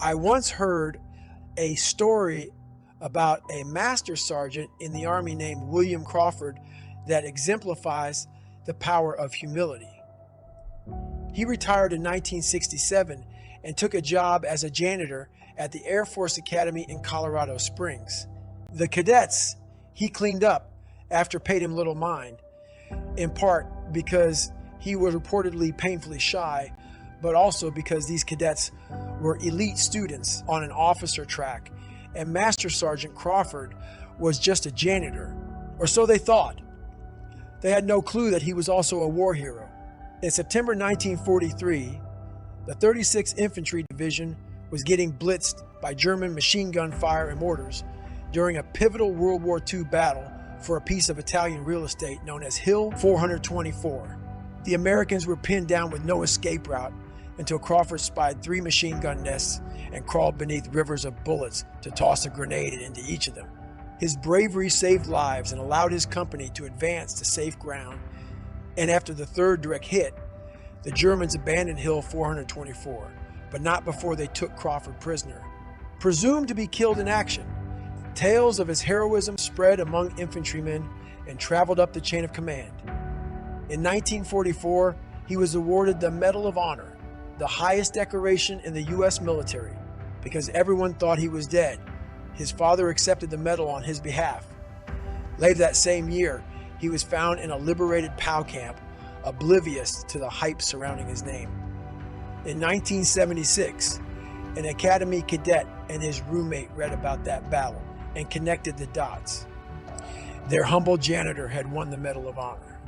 I once heard a story about a master sergeant in the Army named William Crawford that exemplifies the power of humility. He retired in 1967 and took a job as a janitor at the Air Force Academy in Colorado Springs. The cadets he cleaned up after paid him little mind, in part because he was reportedly painfully shy, but also because these cadets were elite students on an officer track, and Master Sergeant Crawford was just a janitor, or so they thought. They had no clue that he was also a war hero. In September 1943, the 36th Infantry Division was getting blitzed by German machine gun fire and mortars during a pivotal World War II battle for a piece of Italian real estate known as Hill 424. The Americans were pinned down with no escape route until Crawford spied 3 machine gun nests and crawled beneath rivers of bullets to toss a grenade into each of them. His bravery saved lives and allowed his company to advance to safe ground, and after the 3rd direct hit, the Germans abandoned Hill 424, but not before they took Crawford prisoner. Presumed to be killed in action, tales of his heroism spread among infantrymen and traveled up the chain of command. In 1944, he was awarded the Medal of Honor, the highest decoration in the U.S. military. Because everyone thought he was dead, his father accepted the medal on his behalf. Later that same year, he was found in a liberated POW camp, oblivious to the hype surrounding his name. In 1976, an Academy cadet and his roommate read about that battle and connected the dots. Their humble janitor had won the Medal of Honor.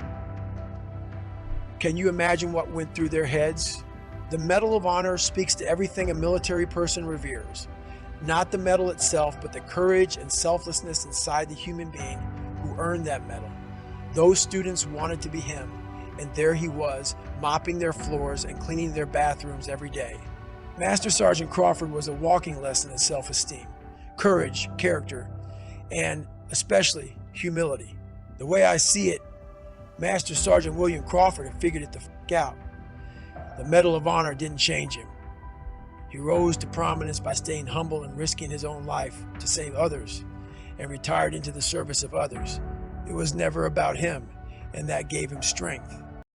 Can you imagine what went through their heads? The Medal of Honor speaks to everything a military person reveres. Not the medal itself, but the courage and selflessness inside the human being who earned that medal. Those students wanted to be him, and there he was, mopping their floors and cleaning their bathrooms every day. Master Sergeant Crawford was a walking lesson in self-esteem, courage, character, and especially humility. The way I see it, Master Sergeant William Crawford had figured it the f*** out. The Medal of Honor didn't change him. He rose to prominence by staying humble and risking his own life to save others, and retired into the service of others. It was never about him, and that gave him strength.